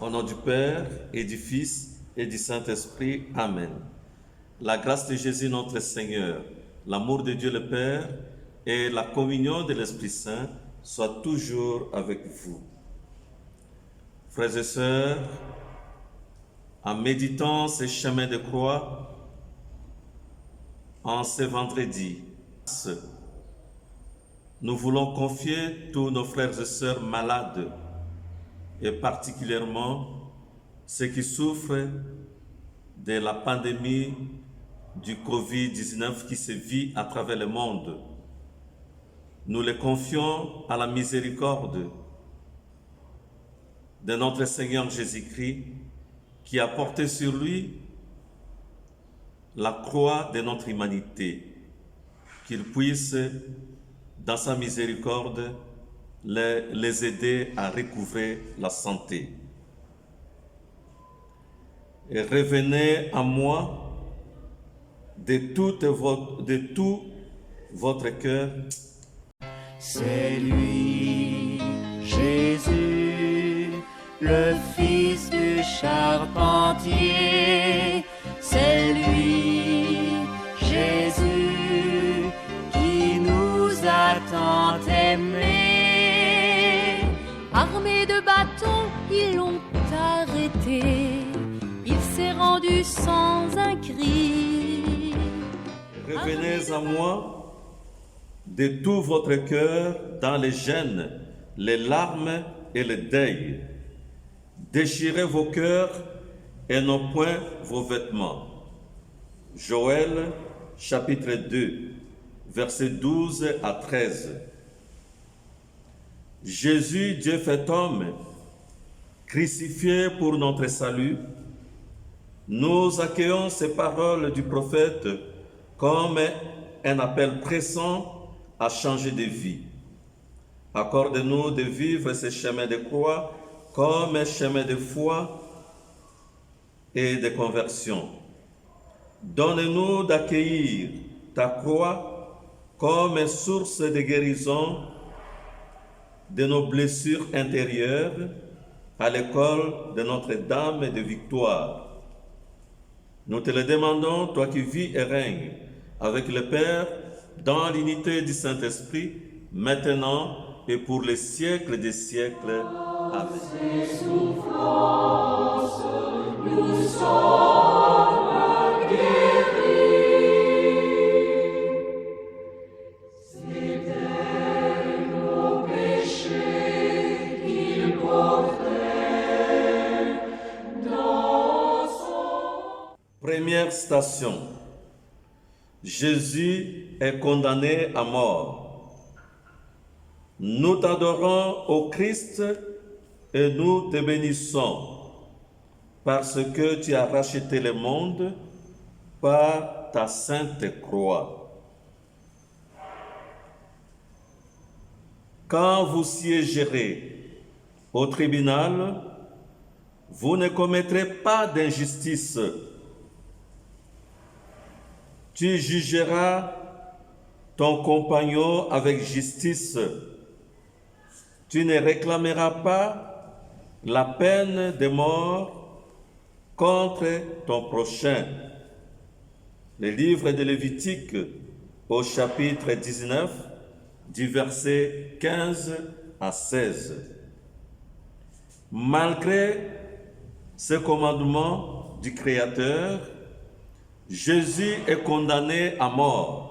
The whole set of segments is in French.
Au nom du Père et du Fils et du Saint-Esprit. Amen. La grâce de Jésus notre Seigneur, l'amour de Dieu le Père et la communion de l'Esprit Saint soient toujours avec vous. Frères et sœurs, en méditant ces chemins de croix, en ce vendredi, nous voulons confier tous nos frères et sœurs malades, et particulièrement ceux qui souffrent de la pandémie du Covid-19 qui se vit à travers le monde. Nous les confions à la miséricorde de notre Seigneur Jésus-Christ qui a porté sur lui la croix de notre humanité, qu'il puisse, dans sa miséricorde, les aider à recouvrer la santé. Et revenez à moi de tout votre cœur. C'est lui, Jésus, le Fils du charpentier. C'est lui, Jésus, qui nous a tant aimés. Armés de bâtons, ils l'ont arrêté. Il s'est rendu sans un cri. Revenez à moi de tout votre cœur dans les gênes, les larmes et le deuil. Déchirez vos cœurs et non point vos vêtements. Joël, chapitre 2, versets 12 à 13. Jésus, Dieu fait homme, crucifié pour notre salut, nous accueillons ces paroles du prophète comme un appel pressant à changer de vie. Accorde-nous de vivre ce chemin de croix comme un chemin de foi et de conversion. Donne-nous d'accueillir ta croix comme une source de guérison de nos blessures intérieures à l'école de Notre-Dame de Victoire. Nous te le demandons, toi qui vis et règnes avec le Père dans l'unité du Saint-Esprit, maintenant et pour les siècles des siècles. Amen. Ces souffrances, nous sommes guéris. C'était nos péchés qu'il portait dans son... Première station. Jésus est condamné à mort. Nous t'adorons, ô Christ, et nous te bénissons, parce que tu as racheté le monde par ta sainte croix. Quand vous siégerez au tribunal, vous ne commettrez pas d'injustice. Tu jugeras ton compagnon avec justice. Tu ne réclameras pas la peine de mort contre ton prochain. Le livre de Lévitique au chapitre 19, du verset 15 à 16. Malgré ce commandement du Créateur, Jésus est condamné à mort.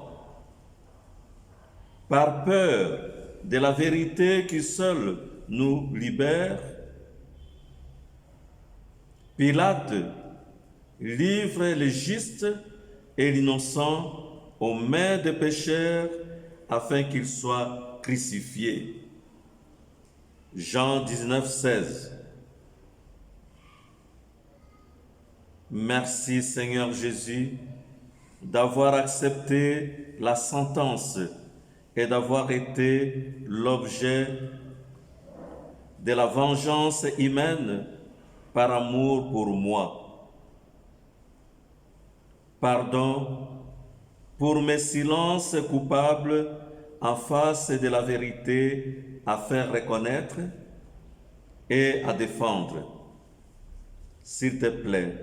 Par peur de la vérité qui seule nous libère, Pilate livre les justes et l'innocent aux mains des pécheurs afin qu'il soit crucifié. Jean 19, 16. Merci Seigneur Jésus d'avoir accepté la sentence et d'avoir été l'objet de la vengeance humaine par amour pour moi. Pardon pour mes silences coupables en face de la vérité à faire reconnaître et à défendre. S'il te plaît,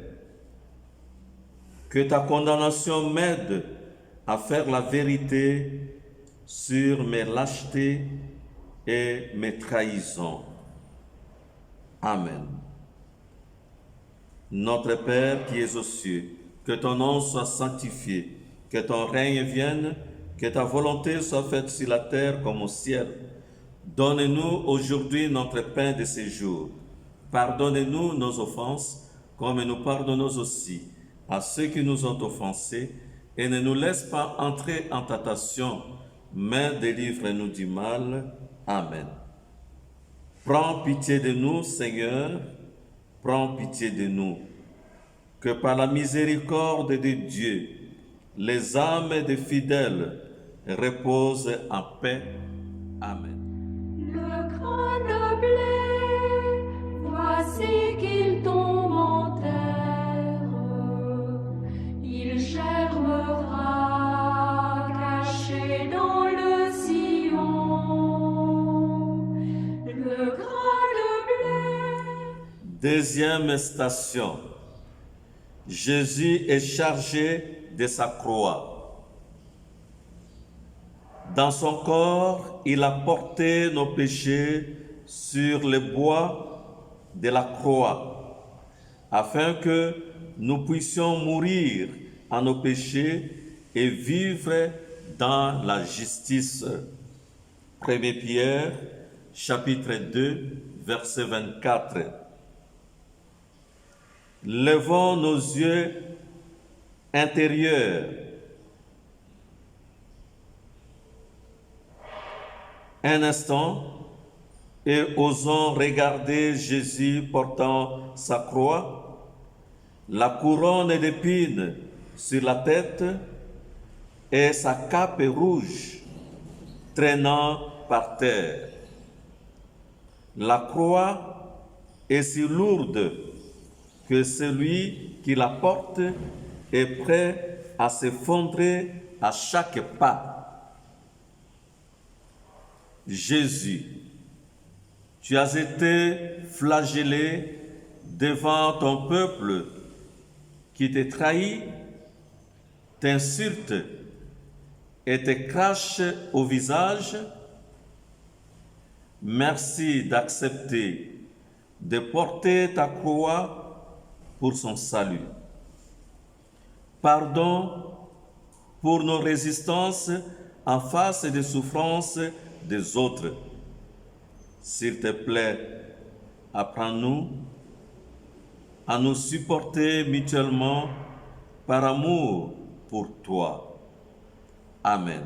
que ta condamnation m'aide à faire la vérité sur mes lâchetés et mes trahisons. Amen. Notre Père qui es aux cieux, que ton nom soit sanctifié, que ton règne vienne, que ta volonté soit faite sur la terre comme au ciel. Donne-nous aujourd'hui notre pain de ce jour. Pardonne-nous nos offenses, comme nous pardonnons aussi à ceux qui nous ont offensés, et ne nous laisse pas entrer en tentation, mais délivre-nous du mal. Amen. Prends pitié de nous, Seigneur, prends pitié de nous. Que par la miséricorde de Dieu, les âmes des fidèles reposent en paix. Amen. Le grain de blé, voici qu'il tombe en terre. Il germera caché dans le sillon. Le grain de blé. Deuxième station. Jésus est chargé de sa croix. Dans son corps, il a porté nos péchés sur le bois de la croix, afin que nous puissions mourir à nos péchés et vivre dans la justice. 1 Pierre, chapitre 2, verset 24. Levons nos yeux intérieurs. Un instant et osons regarder Jésus portant sa croix, la couronne d'épines sur la tête et sa cape rouge traînant par terre. La croix est si lourde que celui qui la porte est prêt à s'effondrer à chaque pas. Jésus, tu as été flagellé devant ton peuple qui te trahit, t'insulte et te crache au visage. Merci d'accepter de porter ta croix pour son salut. Pardon pour nos résistances en face des souffrances des autres. S'il te plaît, apprends-nous à nous supporter mutuellement par amour pour toi. Amen.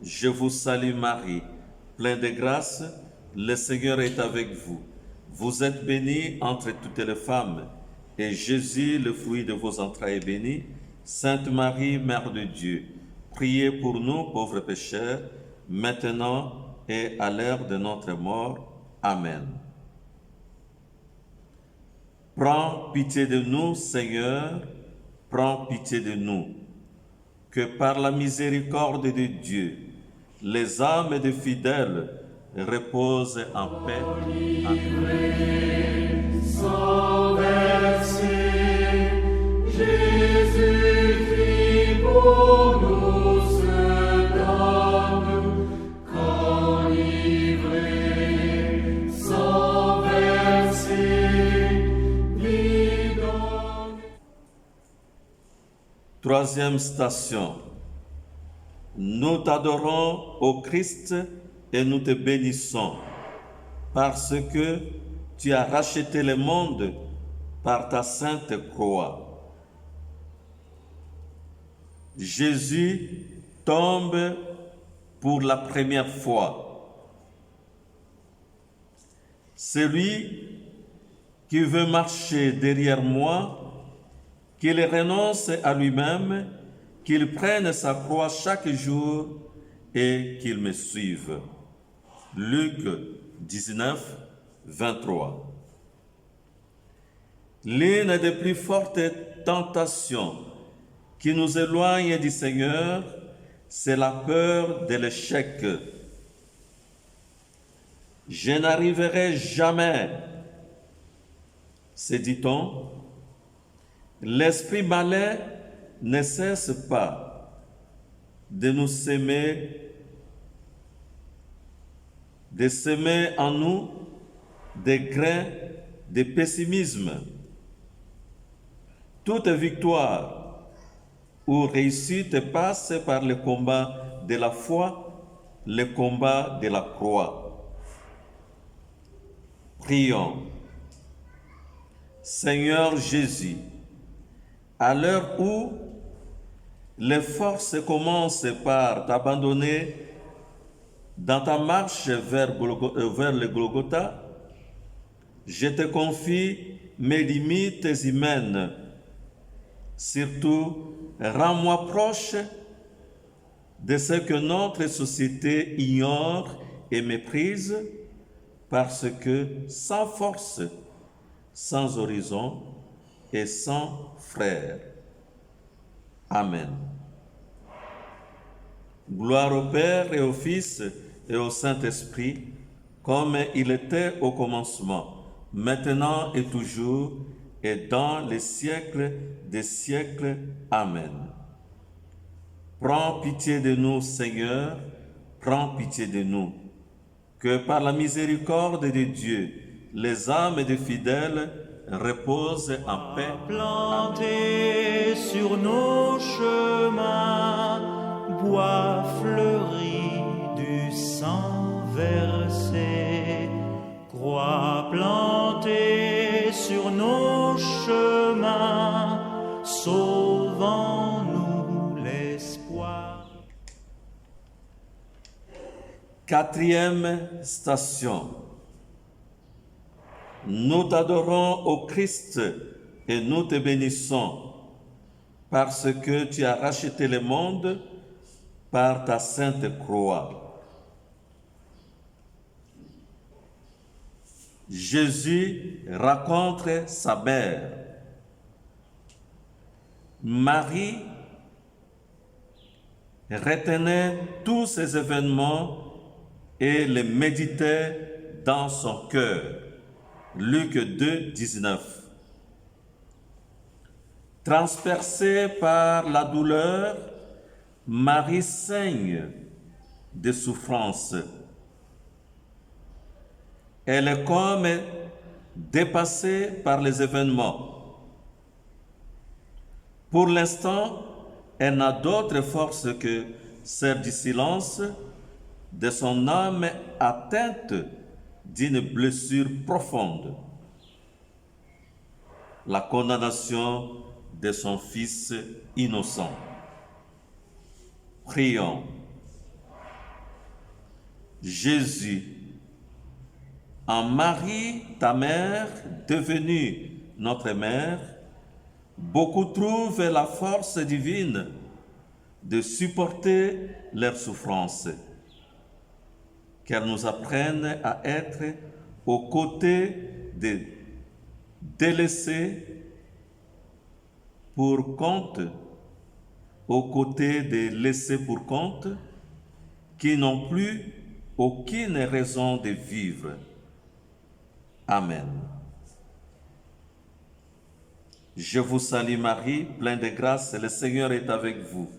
Je vous salue Marie, pleine de grâce, le Seigneur est avec vous. Vous êtes bénie entre toutes les femmes, et Jésus, le fruit de vos entrailles, est béni. Sainte Marie, Mère de Dieu, priez pour nous, pauvres pécheurs, maintenant et à l'heure de notre mort. Amen. Prends pitié de nous, Seigneur, prends pitié de nous. Que par la miséricorde de Dieu, les âmes des fidèles reposent en paix. Amen. Sans verser, Jésus-Christ pour nous se donne, qu'enivré, sans verser, lui donne. Troisième station. Nous t'adorons, ô Christ, et nous te bénissons, parce que tu as racheté le monde par ta sainte croix. Jésus tombe pour la première fois. Celui qui veut marcher derrière moi, qu'il renonce à lui-même, qu'il prenne sa croix chaque jour et qu'il me suive. Luc 19, 23. L'une des plus fortes tentations qui nous éloigne du Seigneur, c'est la peur de l'échec. Je n'arriverai jamais, se dit-on. L'esprit malin ne cesse pas de nous semer, de semer en nous des grains de pessimisme. Toute victoire ou réussite passe par le combat de la foi, le combat de la croix. Prions. Seigneur Jésus, à l'heure où les forces commencent par t'abandonner dans ta marche vers le Golgotha, je te confie mes limites humaines. Surtout, rends-moi proche de ce que notre société ignore et méprise, parce que sans force, sans horizon et sans frères. Amen. Gloire au Père et au Fils et au Saint-Esprit, comme il était au commencement, maintenant et toujours, et dans les siècles des siècles. Amen. Prends pitié de nous, Seigneur, prends pitié de nous. Que par la miséricorde de Dieu, les âmes des fidèles reposent en paix. Planté sur nos chemins, bois fleuri du sang versé, croix plantée sur nos chemins, sauvons-nous l'espoir. Quatrième station. Nous t'adorons, ô Christ, et nous te bénissons, parce que tu as racheté le monde par ta sainte croix. Jésus rencontre sa mère. Marie retenait tous ces événements et les méditait dans son cœur. Luc 2, 19. Transpercée par la douleur, Marie saigne de souffrance. Elle est comme dépassée par les événements. Pour l'instant, elle n'a d'autre force que celle du silence de son âme atteinte d'une blessure profonde, la condamnation de son fils innocent. Prions. Jésus, en Marie, ta mère, devenue notre mère, beaucoup trouvent la force divine de supporter leurs souffrances. Qu'elle nous apprenne à être aux côtés des délaissés pour compte, aux côtés des laissés pour compte, qui n'ont plus aucune raison de vivre. Amen. Je vous salue Marie, pleine de grâce, le Seigneur est avec vous.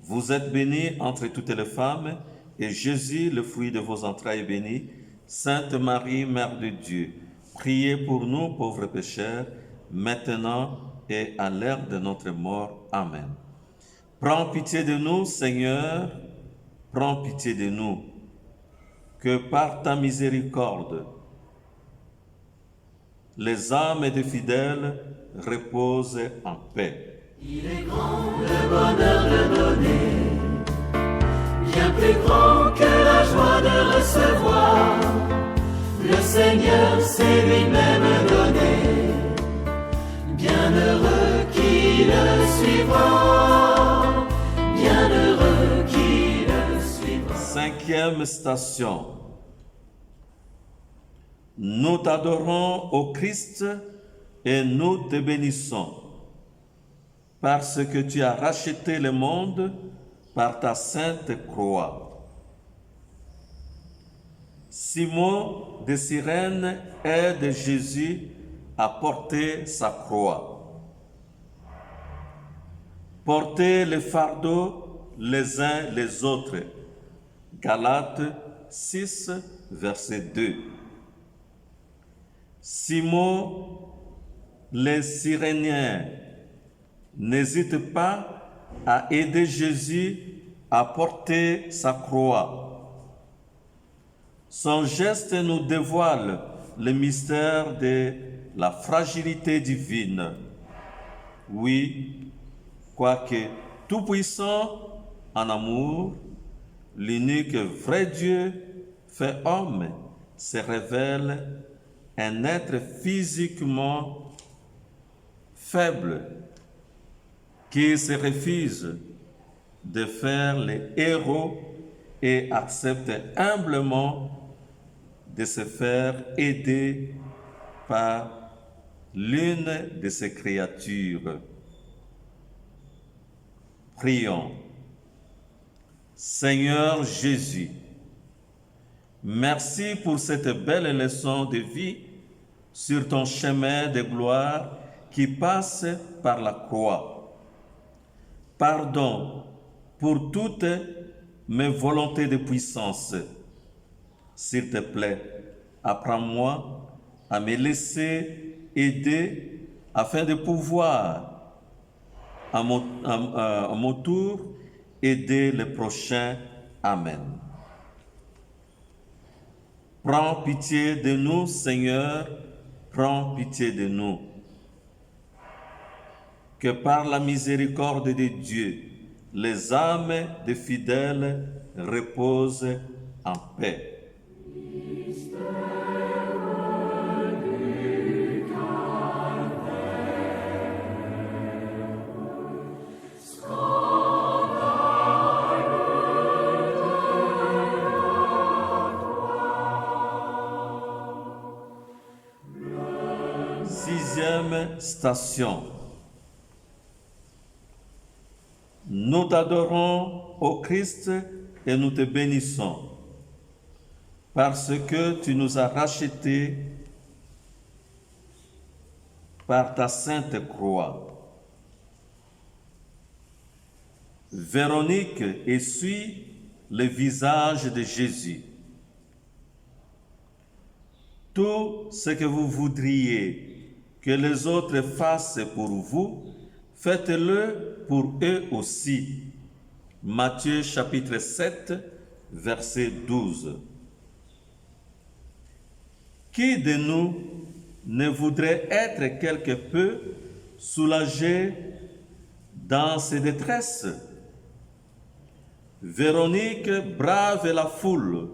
Vous êtes bénie entre toutes les femmes, et Jésus, le fruit de vos entrailles, est béni. Sainte Marie, Mère de Dieu, priez pour nous pauvres pécheurs, maintenant et à l'heure de notre mort. Amen. Prends pitié de nous, Seigneur, prends pitié de nous, que par ta miséricorde, les âmes des fidèles reposent en paix. Il est grand le bonheur de nos plus grand que la joie de recevoir. Le Seigneur s'est lui-même donné. Bienheureux qui le suivra, bienheureux qui le suivra. Cinquième station. Nous t'adorons, ô Christ, et nous te bénissons, parce que tu as racheté le monde par ta sainte croix. Simon de Cyrène aide Jésus à porter sa croix. Portez le fardeau les uns les autres. Galates 6, verset 2. Simon le Cyrénien n'hésite pas à aider Jésus à porter sa croix. Son geste nous dévoile le mystère de la fragilité divine. Oui, quoique tout-puissant en amour, l'unique vrai Dieu fait homme se révèle un être physiquement faible qui se refuse de faire les héros et accepte humblement de se faire aider par l'une de ses créatures. Prions. Seigneur Jésus, merci pour cette belle leçon de vie sur ton chemin de gloire qui passe par la croix. Pardon pour toutes mes volontés de puissance. S'il te plaît, apprends-moi à me laisser aider afin de pouvoir, à mon tour, aider le prochain. Amen. Prends pitié de nous, Seigneur, prends pitié de nous. Que par la miséricorde de Dieu, les âmes des fidèles reposent en paix. Sixième station. Nous t'adorons, ô Christ, et nous te bénissons, parce que tu nous as rachetés par ta sainte croix. Véronique essuie le visage de Jésus. Tout ce que vous voudriez que les autres fassent pour vous, faites-le pour eux aussi. Matthieu chapitre 7, verset 12. Qui de nous ne voudrait être quelque peu soulagé dans ses détresses? Véronique brave la foule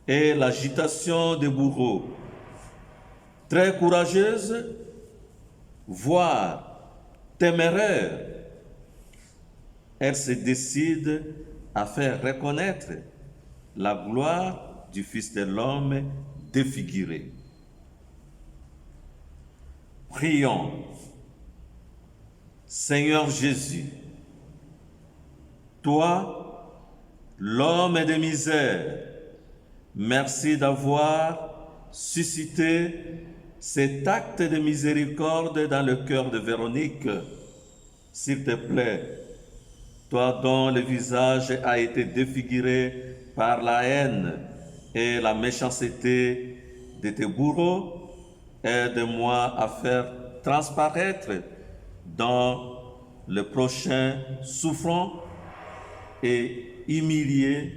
et l'agitation des bourreaux. Très courageuse, voire téméraire, elle se décide à faire reconnaître la gloire du Fils de l'homme défiguré. Prions. Seigneur Jésus, toi, l'homme de misère, merci d'avoir suscité cet acte de miséricorde dans le cœur de Véronique. S'il te plaît, toi dont le visage a été défiguré par la haine et la méchanceté de tes bourreaux, aide-moi à faire transparaître dans le prochain souffrant et humilié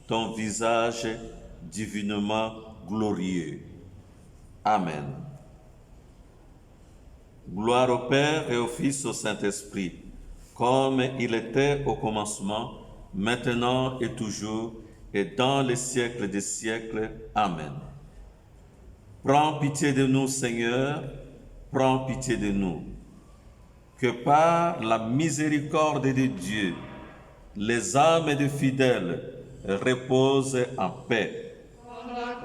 ton visage divinement glorieux. Amen. Gloire au Père et au Fils, au Saint-Esprit, comme il était au commencement, maintenant et toujours, et dans les siècles des siècles. Amen. Prends pitié de nous, Seigneur, prends pitié de nous. Que par la miséricorde de Dieu, les âmes des fidèles reposent en paix.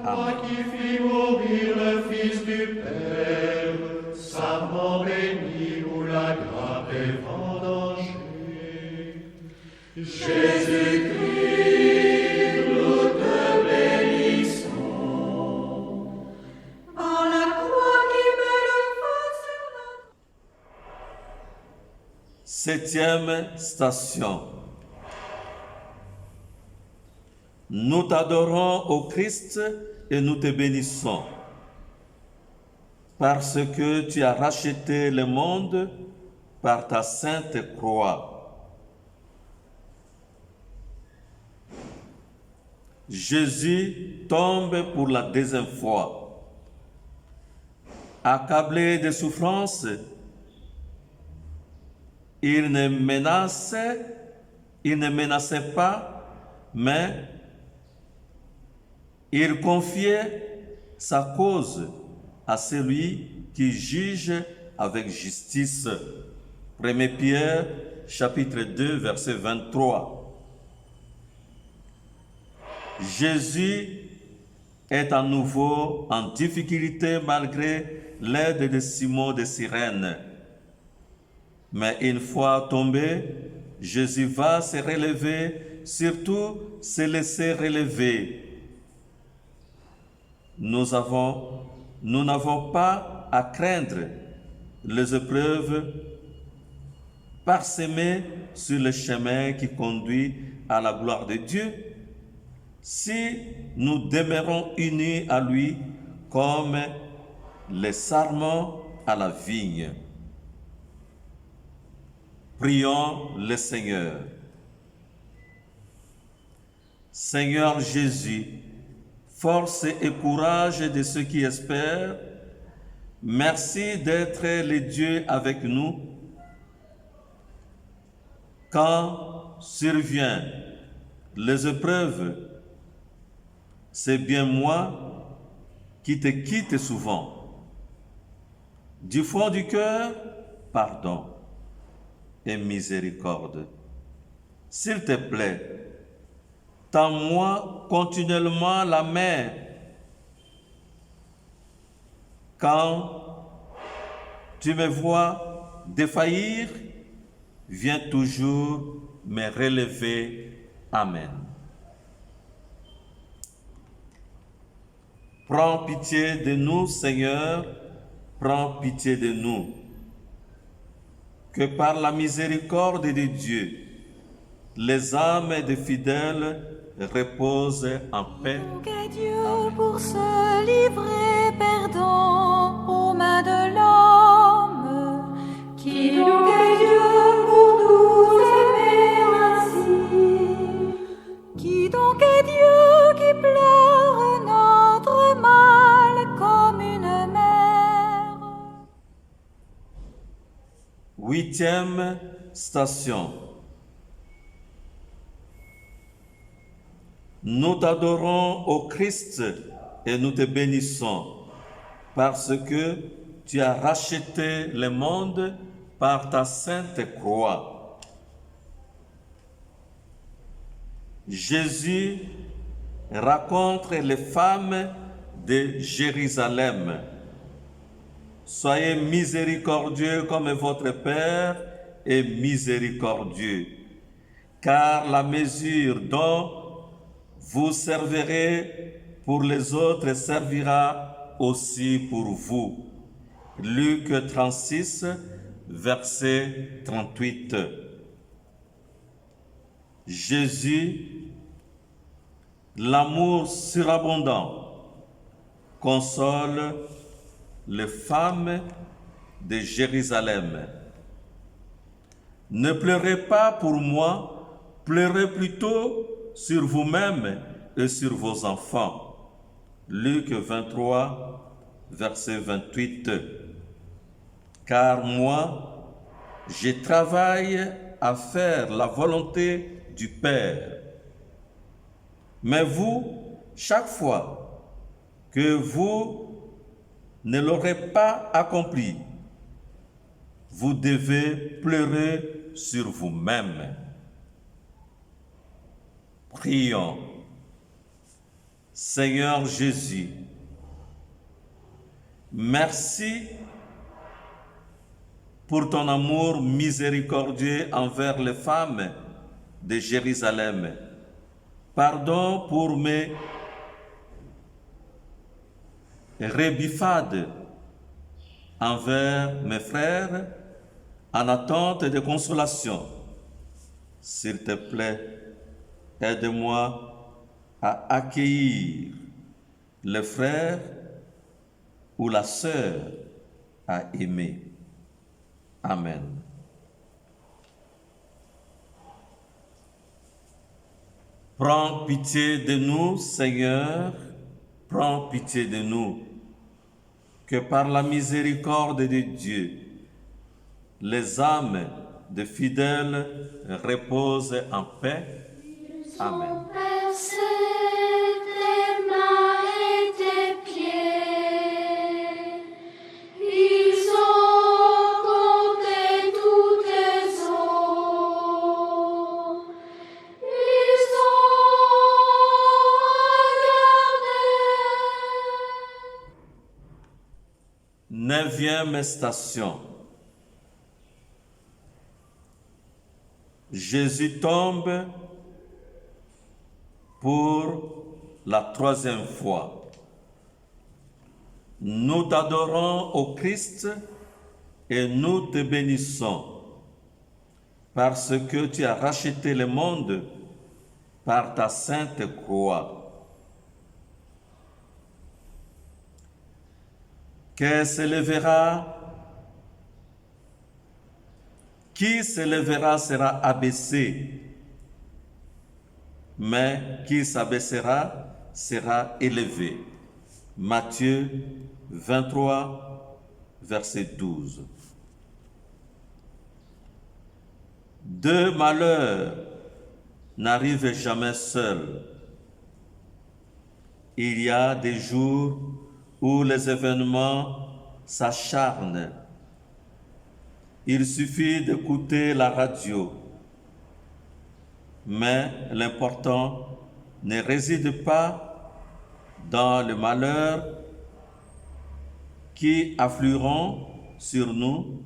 Toi qui fis mourir le Fils du Père, sa mort bénie où la grappe est vendangée. Jésus-Christ, nous te bénissons. Par la croix qui met le feu sur notre... Septième station. Nous t'adorons, ô Christ, et nous te bénissons, parce que tu as racheté le monde par ta sainte croix. Jésus tombe pour la deuxième fois. Accablé de souffrance, il ne menaçait pas, mais il confiait sa cause à celui qui juge avec justice. 1 Pierre, chapitre 2, verset 23. Jésus est à nouveau en difficulté malgré l'aide de Simon de Cyrène. Mais une fois tombé, Jésus va se relever, surtout se laisser relever. Nous n'avons pas à craindre les épreuves parsemées sur le chemin qui conduit à la gloire de Dieu, si nous demeurons unis à lui comme les sarments à la vigne. Prions le Seigneur. Seigneur Jésus, force et courage de ceux qui espèrent, merci d'être le Dieu avec nous. Quand surviennent les épreuves, c'est bien moi qui te quitte souvent. Du fond du cœur, pardon et miséricorde. S'il te plaît, tends-moi continuellement la main. Quand tu me vois défaillir, viens toujours me relever. Amen. Prends pitié de nous, Seigneur, prends pitié de nous. Que par la miséricorde de Dieu, les âmes des fidèles reposent en paix. Louez Dieu pour se livrer perdant aux mains de l'homme. Qui louait Dieu pour nous aimer ainsi. Qui donc est Dieu qui pleure notre mal comme une mère? Huitième station. Nous t'adorons, ô Christ, et nous te bénissons, parce que tu as racheté le monde par ta sainte croix. Jésus rencontre les femmes de Jérusalem. Soyez miséricordieux comme votre Père est miséricordieux, car la mesure dont vous servirez pour les autres servira aussi pour vous. Luc 36, verset 38. Jésus, l'amour surabondant, console les femmes de Jérusalem. Ne pleurez pas pour moi, pleurez plutôt sur vous-même et sur vos enfants. Luc 23, verset 28. Car moi, je travaille à faire la volonté du Père. Mais vous, chaque fois que vous ne l'aurez pas accompli, vous devez pleurer sur vous-même. Prions. Seigneur Jésus, merci pour ton amour miséricordieux envers les femmes de Jérusalem. Pardon pour mes rébiffades envers mes frères en attente de consolation. S'il te plaît, aide-moi à accueillir le frère ou la sœur à aimer. Amen. Prends pitié de nous, Seigneur, prends pitié de nous, que par la miséricorde de Dieu, les âmes de fidèles reposent en paix. Amen. Neuvième station. Jésus tombe pour la troisième fois. Nous t'adorons, ô Christ, et nous te bénissons, parce que tu as racheté le monde par ta sainte croix. Qui s'élèvera sera abaissé, mais qui s'abaissera sera élevé. Matthieu 23, verset 12. Deux malheurs n'arrivent jamais seuls. Il y a des jours où les événements s'acharnent. Il suffit d'écouter la radio. Mais l'important ne réside pas dans le malheur qui afflueront sur nous,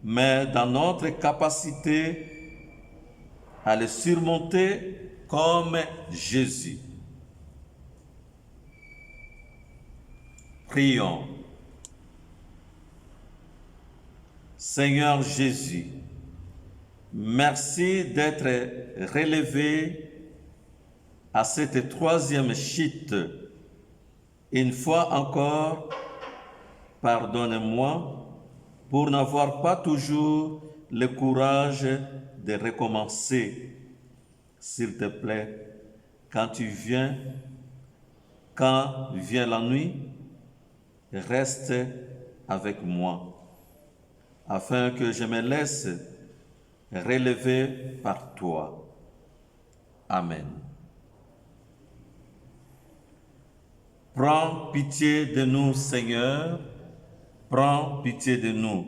mais dans notre capacité à les surmonter comme Jésus. Prions. Seigneur Jésus, merci d'être relevé à cette troisième chute. Une fois encore, pardonne-moi pour n'avoir pas toujours le courage de recommencer. S'il te plaît, quand vient la nuit, reste avec moi, afin que je me laisse relever par toi. Amen. Prends pitié de nous, Seigneur, prends pitié de nous.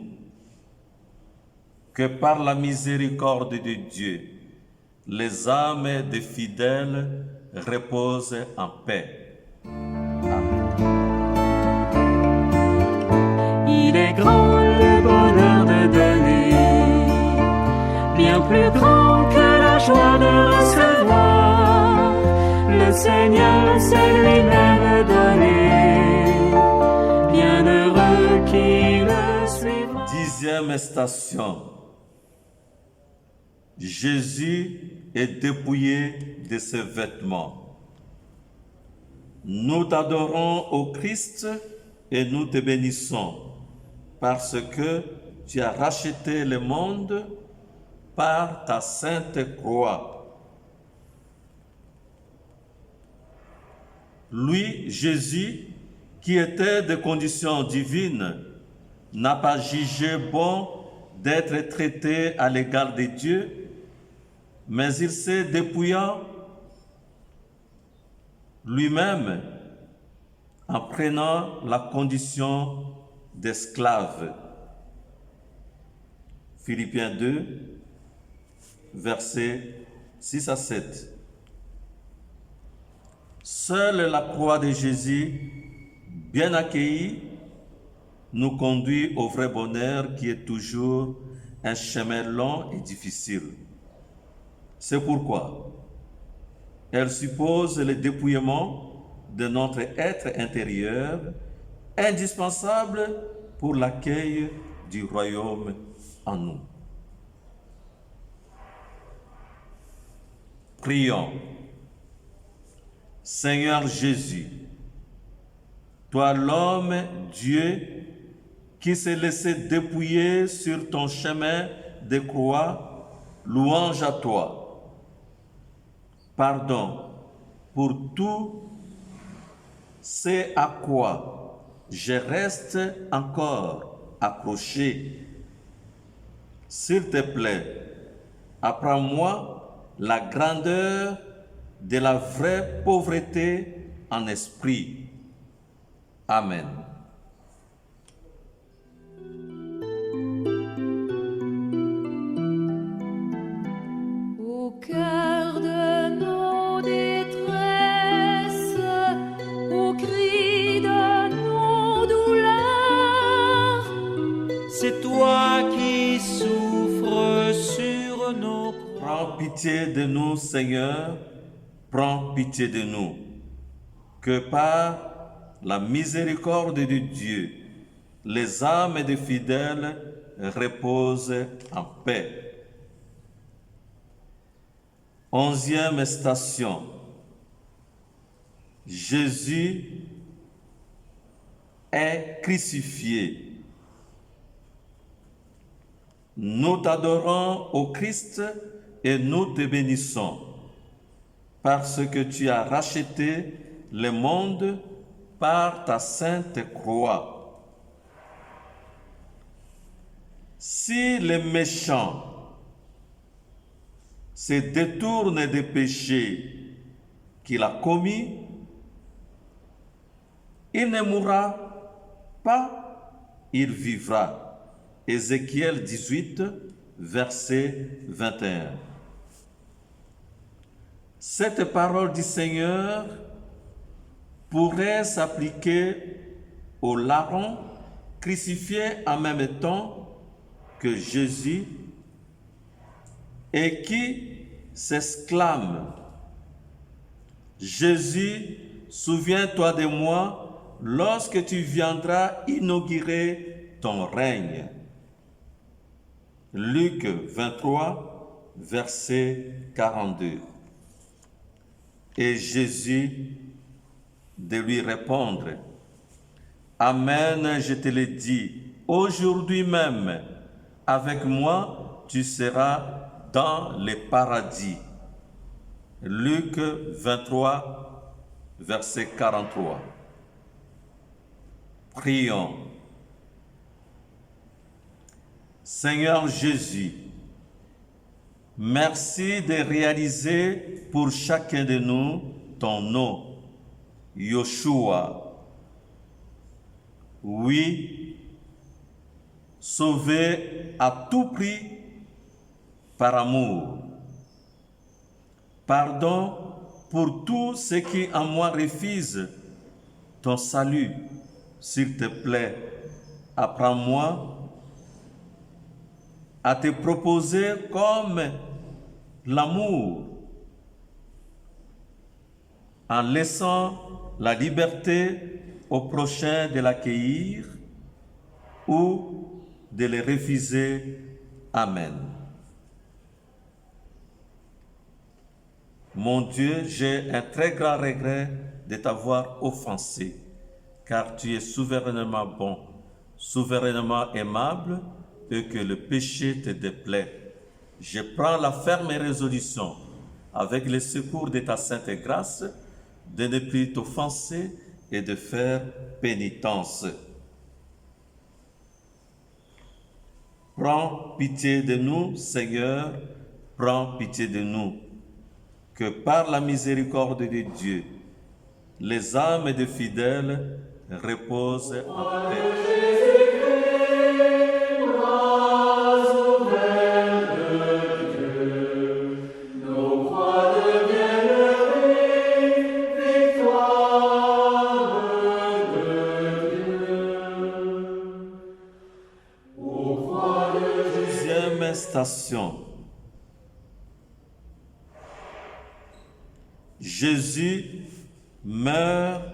Que par la miséricorde de Dieu, les âmes des fidèles reposent en paix. Amen. Il est grand le bonheur de donner, bien plus grand que la joie de recevoir. Le Seigneur s'est lui-même donné, bienheureux qui le suivra. 10e station. Jésus est dépouillé de ses vêtements. Nous t'adorons, ô Christ, et nous te bénissons, parce que tu as racheté le monde par ta sainte croix. Lui, Jésus, qui était de condition divine, n'a pas jugé bon d'être traité à l'égard de Dieu mais il s'est dépouillant lui-même en prenant la condition d'esclave. Philippiens 2, versets 6 à 7. Seule la croix de Jésus, bien accueillie, nous conduit au vrai bonheur qui est toujours un chemin long et difficile. C'est pourquoi elle suppose le dépouillement de notre être intérieur, indispensable pour l'accueil du royaume en nous. Prions. Seigneur Jésus, toi l'homme, Dieu, qui s'est laissé dépouiller sur ton chemin de croix, louange à toi. Pardon pour tout ce à quoi je reste encore accroché. S'il te plaît, apprends-moi la grandeur de la vraie pauvreté en esprit. Amen. Au cœur de nos détresses, au cri de nos douleurs, C'est toi qui souffres sur nos croix. Prends pitié de nous, Seigneur, prends pitié de nous, que par la miséricorde de Dieu, les âmes des fidèles reposent en paix. 11e station. Jésus est crucifié. Nous t'adorons, ô Christ, et nous te bénissons, parce que tu as racheté le monde par ta sainte croix. Si les méchants se détournent des péchés qu'il a commis, il ne mourra pas, il vivra. Ézéchiel 18, verset 21. Cette parole du Seigneur pourrait s'appliquer aux larrons crucifiés en même temps que Jésus et qui s'exclament: Jésus, souviens-toi de moi lorsque tu viendras inaugurer ton règne. Luc 23, verset 42. Et Jésus de lui répondre: Amen, je te le dis, aujourd'hui même, avec moi, tu seras dans le paradis. Luc 23, verset 43. Prions. Seigneur Jésus, merci de réaliser pour chacun de nous ton nom, Yoshua. Oui, sauver à tout prix par amour. Pardon pour tous ceux qui en moi refusent ton salut. S'il te plaît, apprends-moi à te proposer comme l'amour, en laissant la liberté au prochain de l'accueillir ou de le refuser. Amen. Mon Dieu, j'ai un très grand regret de t'avoir offensé, car tu es souverainement bon, souverainement aimable, et que le péché te déplaît. Je prends la ferme résolution, avec le secours de ta sainte grâce, de ne plus t'offenser et de faire pénitence. Prends pitié de nous, Seigneur, prends pitié de nous, que par la miséricorde de Dieu, les âmes des fidèles reposent en paix. Deuxième station. Jésus meurt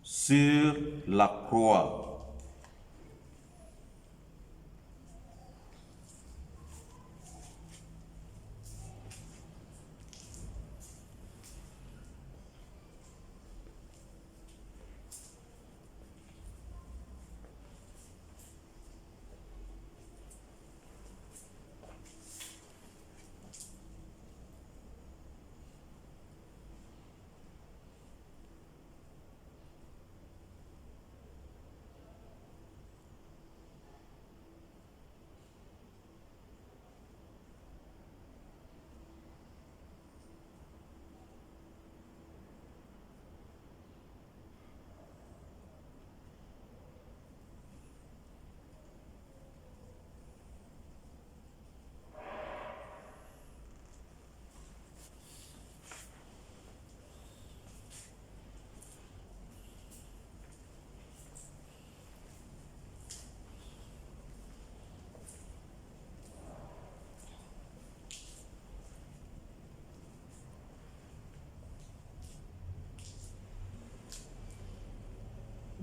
sur la croix.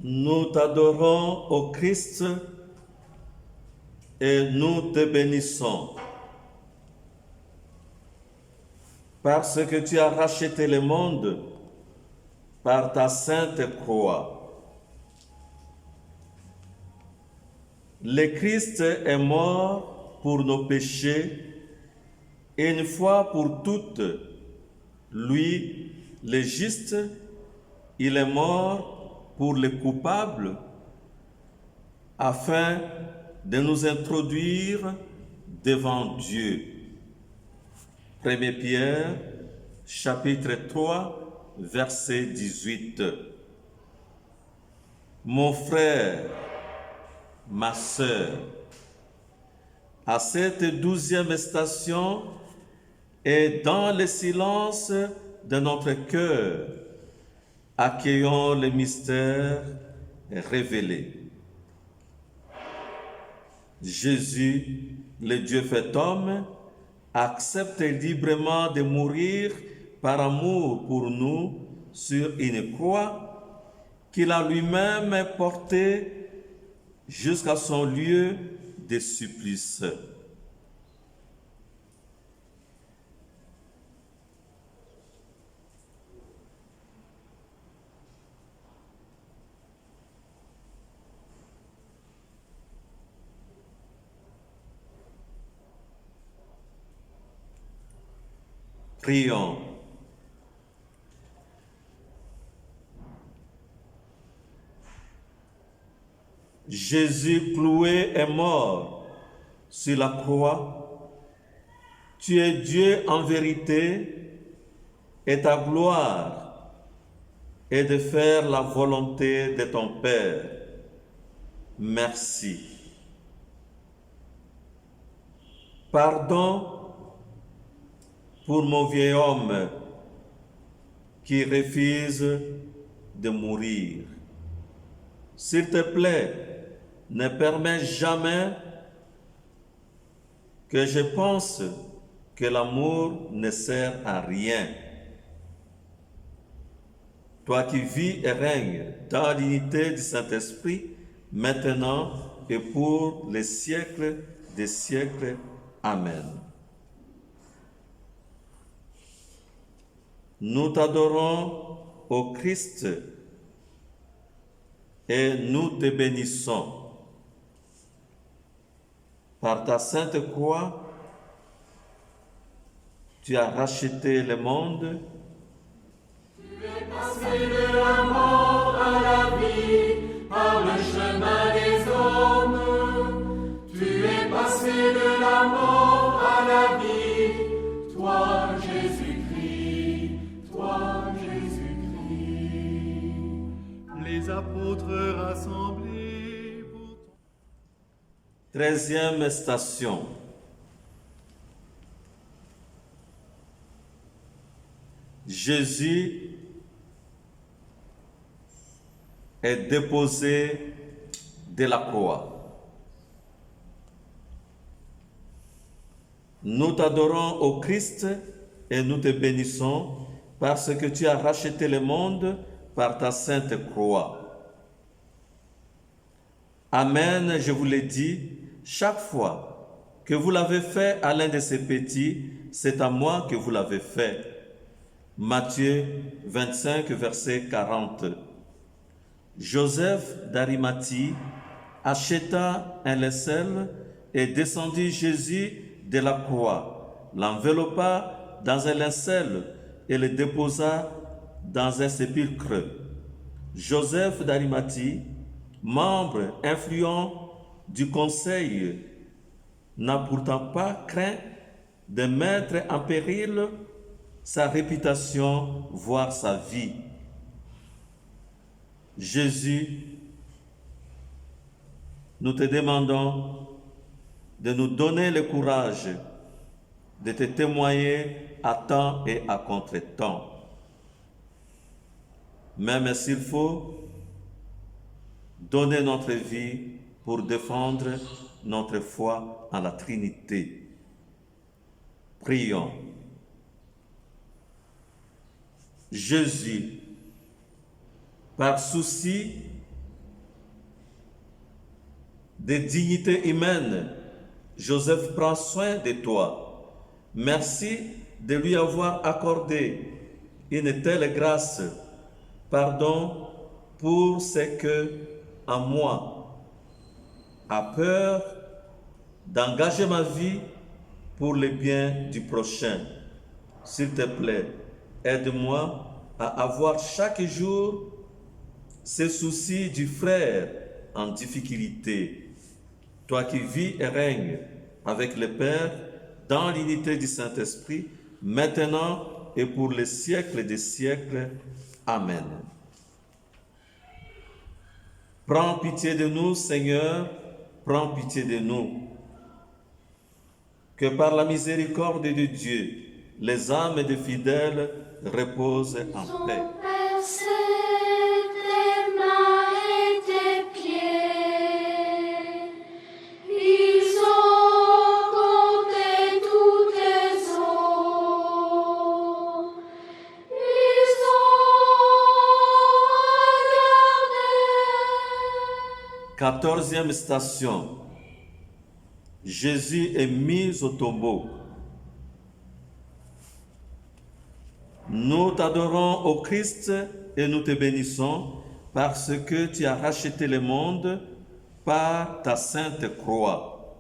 Nous t'adorons, ô Christ, et nous te bénissons, parce que tu as racheté le monde par ta sainte croix. Le Christ est mort pour nos péchés, et une fois pour toutes, lui, le juste, il est mort pour les coupables, afin de nous introduire devant Dieu. 1 Pierre, chapitre 3, verset 18. Mon frère, ma sœur, à cette 12e station et dans le silence de notre cœur, accueillons le mystère révélé. Jésus, le Dieu fait homme, accepte librement de mourir par amour pour nous sur une croix qu'il a lui-même portée jusqu'à son lieu de supplice. Prions. Jésus cloué est mort sur la croix. Tu es Dieu en vérité et ta gloire est de faire la volonté de ton Père. Merci. Pardon pour mon vieil homme qui refuse de mourir. S'il te plaît, ne permets jamais que je pense que l'amour ne sert à rien. Toi qui vis et règnes dans l'unité du Saint-Esprit, maintenant et pour les siècles des siècles. Amen. Nous t'adorons, ô Christ, et nous te bénissons. Par ta sainte croix, tu as racheté le monde. Tu es passé de la mort à la vie par le chemin des hommes. Tu es passé de la mort à la vie 13e station. Jésus est déposé de la croix. Nous t'adorons, ô Christ, et nous te bénissons parce que tu as racheté le monde par ta sainte croix. Amen, je vous l'ai dit, chaque fois que vous l'avez fait à l'un de ces petits, c'est à moi que vous l'avez fait. Matthieu 25, verset 40. Joseph d'Arimathie acheta un linceul et descendit Jésus de la croix, l'enveloppa dans un linceul et le déposa dans un sépulcre. Joseph d'Arimathie, membre influent du conseil, n'a pourtant pas craint de mettre en péril sa réputation, voire sa vie. Jésus, nous te demandons de nous donner le courage de te témoigner à temps et à contre-temps. Même s'il faut donner notre vie pour défendre notre foi en la Trinité. Prions. Jésus, par souci de dignité humaine, Joseph prend soin de toi. Merci de lui avoir accordé une telle grâce. Pardon pour ce que, en moi, a peur d'engager ma vie pour le bien du prochain. S'il te plaît, aide-moi à avoir chaque jour ce souci du frère en difficulté. Toi qui vis et règnes avec le Père dans l'unité du Saint-Esprit, maintenant et pour les siècles des siècles. Amen. Prends pitié de nous, Seigneur, prends pitié de nous. Que par la miséricorde de Dieu, les âmes des fidèles reposent en paix. Quatorzième station. Jésus est mis au tombeau. Nous t'adorons, ô Christ, et nous te bénissons parce que tu as racheté le monde par ta sainte croix.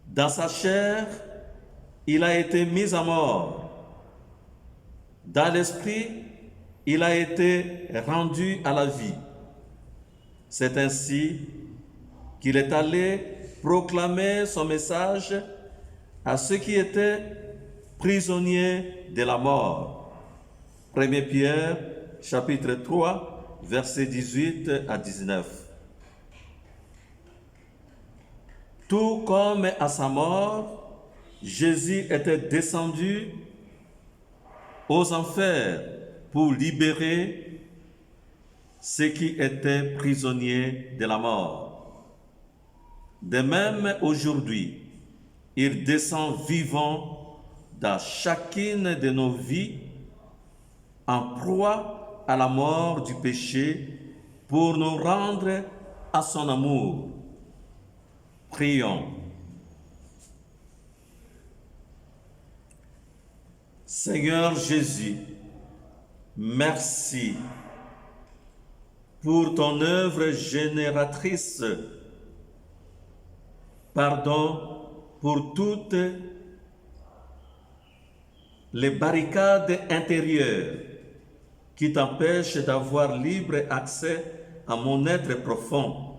Dans sa chair, il a été mis à mort. Dans l'esprit, il a été rendu à la vie. C'est ainsi qu'il est allé proclamer son message à ceux qui étaient prisonniers de la mort. 1 Pierre, chapitre 3, versets 18 à 19. Tout comme à sa mort, Jésus était descendu aux enfers pour libérer ceux qui étaient prisonniers de la mort. De même, aujourd'hui, il descend vivant dans chacune de nos vies, en proie à la mort du péché, pour nous rendre à son amour. Prions. Seigneur Jésus, merci pour ton œuvre génératrice. Pardon pour toutes les barricades intérieures qui t'empêchent d'avoir libre accès à mon être profond.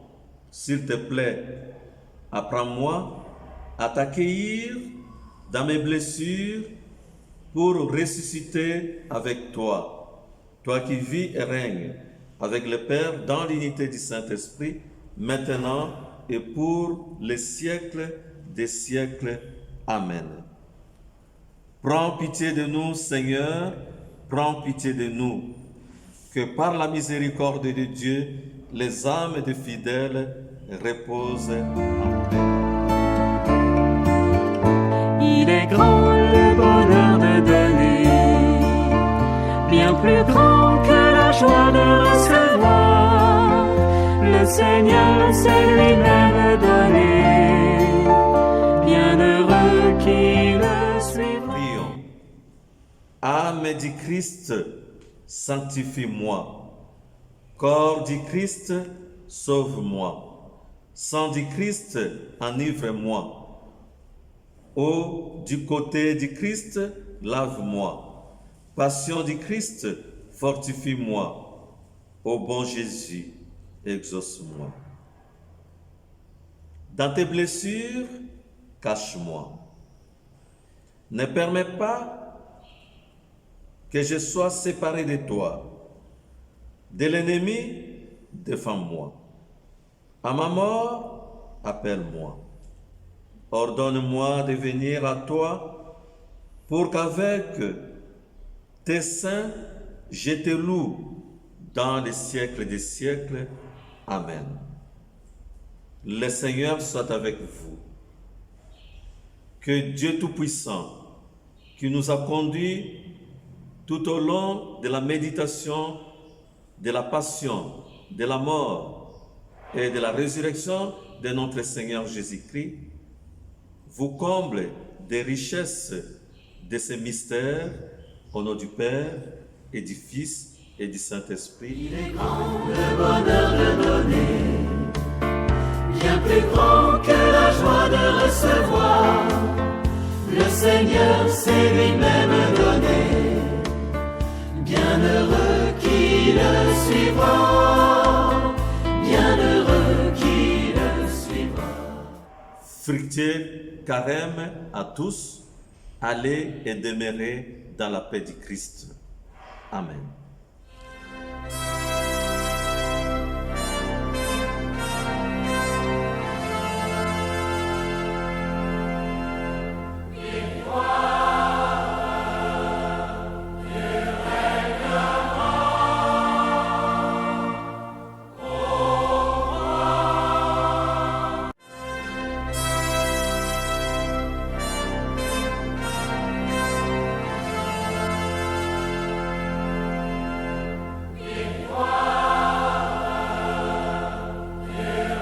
S'il te plaît, apprends-moi à t'accueillir dans mes blessures pour ressusciter avec toi. Toi qui vis et règnes avec le Père, dans l'unité du Saint-Esprit, maintenant et pour les siècles des siècles. Amen. Prends pitié de nous, Seigneur, prends pitié de nous, que par la miséricorde de Dieu, les âmes des fidèles reposent en paix. Il est grand le bonheur de donner, bien plus grand que la joie de recevoir. Le Seigneur s'est lui-même donné, bienheureux qui le suivra. Prions. Âme du Christ, sanctifie-moi. Corps du Christ, sauve-moi. Sang du Christ, enivre-moi. Eau du côté du Christ, lave-moi. Passion du Christ, fortifie-moi. Ô bon Jésus, exauce-moi. Dans tes blessures, cache-moi. Ne permets pas que je sois séparé de toi. De l'ennemi, défends-moi. À ma mort, appelle-moi. Ordonne-moi de venir à toi pour qu'avec tes saints, je te loue dans les siècles des siècles. Amen. Le Seigneur soit avec vous. Que Dieu Tout-Puissant, qui nous a conduits tout au long de la méditation, de la passion, de la mort et de la résurrection de notre Seigneur Jésus-Christ, vous comble des richesses de ces mystères au nom du Père et du Fils et du Saint-Esprit. Il est grand le bonheur de donner, bien plus grand que la joie de recevoir. Le Seigneur s'est lui-même donné, bienheureux qui le suivra, bienheureux qui le suivra. Fructueux carême à tous, allez et demeurez dans la paix du Christ. Amen.